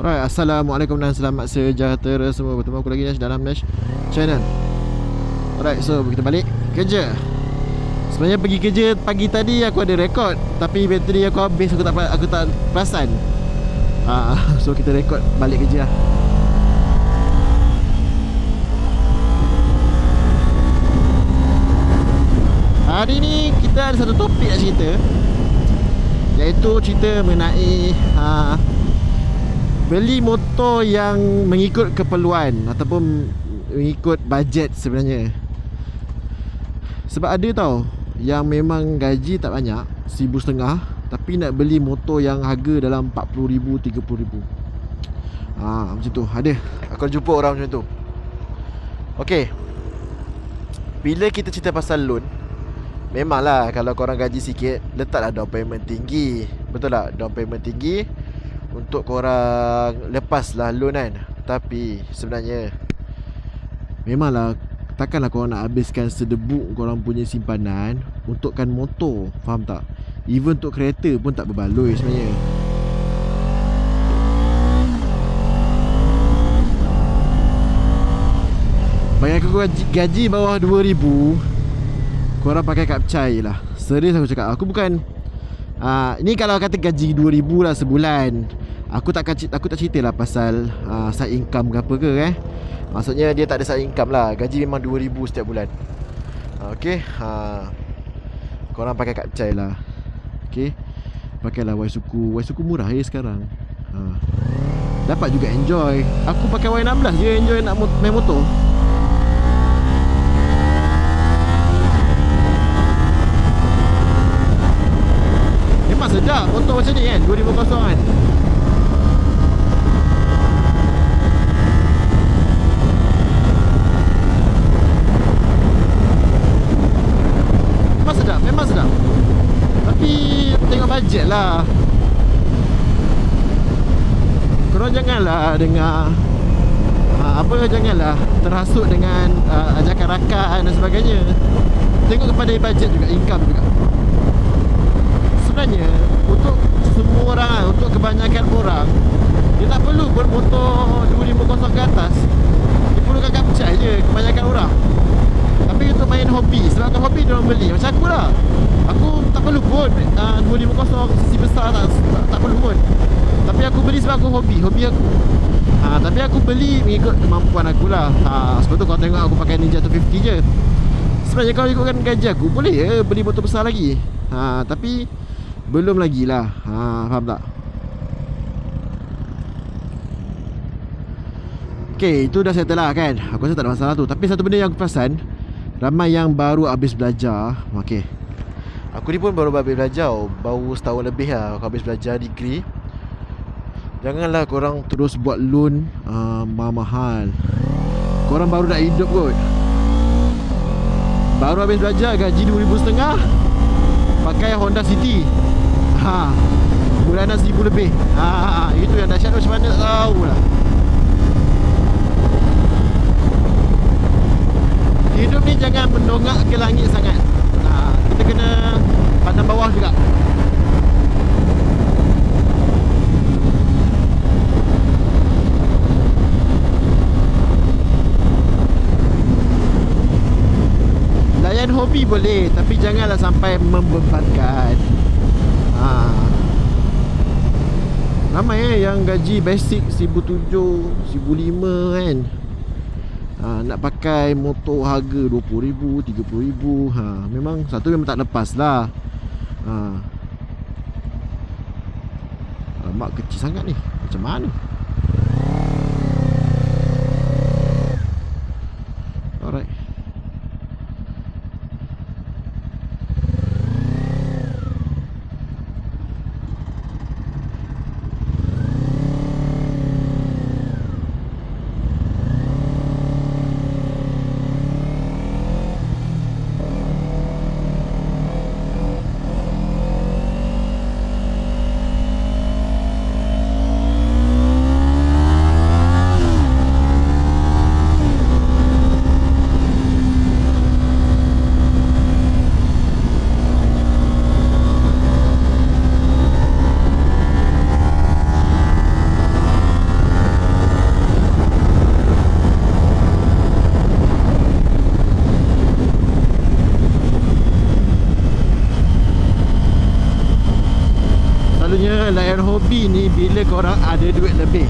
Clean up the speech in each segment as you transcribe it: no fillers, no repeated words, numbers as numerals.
Alright, Assalamualaikum dan selamat sejahtera semua. Bertemu aku lagi Nash dalam Nash Channel. Alright, so kita balik kerja. Sebenarnya pergi kerja pagi tadi aku ada rekod, tapi bateri aku habis, aku tak perasan. So kita rekod balik kerja lah. Hari ni kita ada satu topik nak cerita, iaitu cerita mengenai beli motor yang mengikut keperluan ataupun mengikut bajet sebenarnya. Sebab ada tau yang memang gaji tak banyak, 1,500, tapi nak beli motor yang harga dalam 40,000, 30,000. Macam tu. Ada, aku ada jumpa orang macam tu. Okay, bila kita cerita pasal loan, memanglah kalau korang gaji sikit, letaklah down payment tinggi. Betul tak? Down payment tinggi untuk korang lepaslah loan kan. Tapi sebenarnya memanglah takkanlah korang nak habiskan sedebuk korang punya simpanan untukkan motor. Faham tak? Even untuk kereta pun tak berbaloi sebenarnya. Bagi aku gaji bawah 2,000, korang pakai Kapcai lah. Serius aku cakap. Aku bukan ini kalau kata gaji 2,000 lah sebulan, aku tak cerita lah pasal side income ke apa ke Maksudnya dia tak ada side income lah. Gaji memang 2,000 setiap bulan. Okay, korang pakai Kapcai lah. Okay, pakailah Y-Suku. Y-Suku murah sekarang. Dapat juga enjoy. Aku pakai Y16 je enjoy nak main motor. Memang sedap motor macam ni kan, 250 kan. Memang sedap. Tapi tengok bajet lah. Korang janganlah dengar janganlah terhasut dengan ajakan rakan dan sebagainya. Tengok kepada bajet juga, income juga. Sebenarnya untuk semua orang, untuk kebanyakan orang, dia tak perlu bermotor 250 ke atas. Dia perlukan Kapcai je kebanyakan orang. Tapi untuk main hobi, sebab hobi dia orang beli. Macam aku lah, aku tak perlu pun 250 sisi besar, tak perlu pun. Tapi aku beli sebab aku hobi aku. Tapi aku beli mengikut kemampuan aku lah. Sebab tu kau tengok aku pakai Ninja 250 je. Sebenarnya kalau ikutkan gaji aku, boleh je beli motor besar lagi. Tapi belum lagi lah. Faham tak? Okay, itu dah settle lah kan. Aku rasa tak ada masalah tu. Tapi satu benda yang aku perasan, ramai yang baru habis belajar. Okay, aku ni pun baru habis belajar, baru setahun lebih lah aku habis belajar degree. Janganlah korang terus buat loan mahal-mahal. Korang baru nak hidup kot. Baru habis belajar, gaji 2,500, pakai Honda City. Bulanan 1,000 lebih. Itu yang dahsyat macam mana tak tahu lah. Hidup ni jangan mendongak ke langit sangat. Kita kena pandang bawah juga. Layan hobi boleh, tapi janganlah sampai membebankan. Ramai yang gaji basic 1,700, 1,500 kan. Nak pakai motor harga 20,000, 30,000. Memang satu memang tak lepas lah. Mak kecil sangat ni, macam mana? Alright. layan hobi ni bila korang ada duit lebih.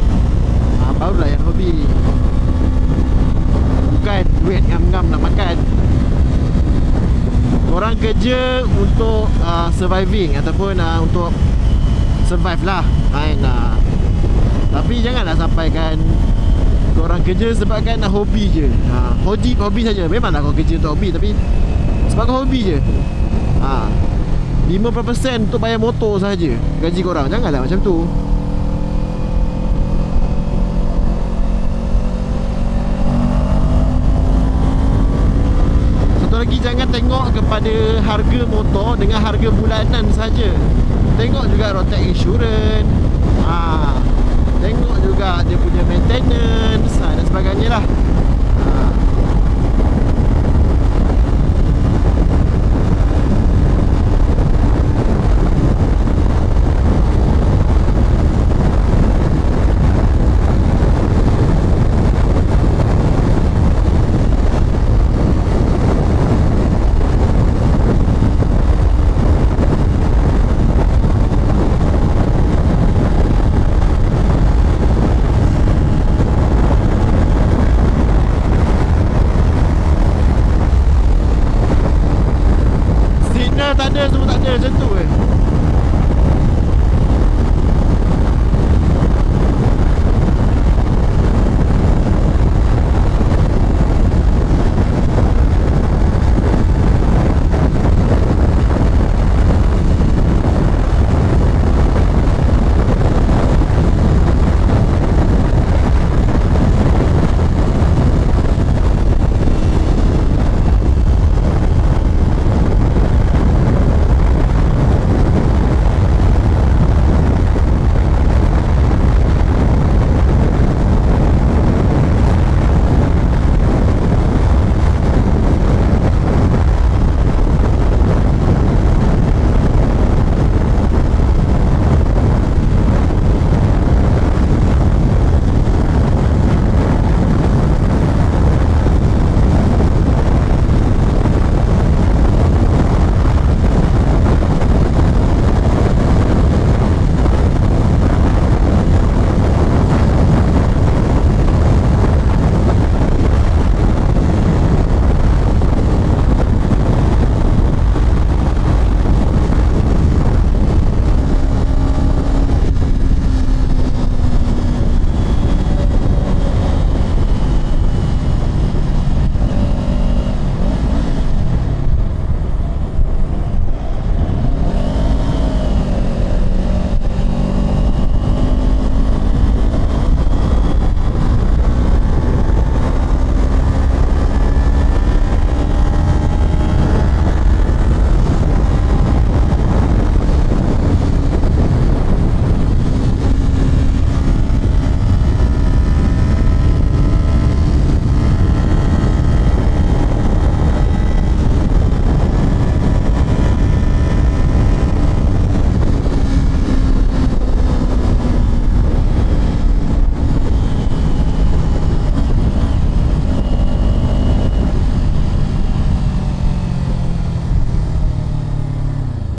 Baru layan hobi. Bukan duit ngam-ngam nak makan. Korang kerja untuk surviving ataupun untuk survive lah kan. Tapi janganlah sampaikan korang kerja sebabkan hobi je. Hobi saja. Memanglah kau kerja untuk hobi, tapi sebabkan hobi je. 50% untuk bayar motor saja gaji korang. Janganlah macam tu. Satu lagi, jangan tengok kepada harga motor dengan harga bulanan saja. Tengok juga rotek insurans, tengok juga dia punya maintenance dan sebagainya lah. Tak ada, semua tak ada macam tu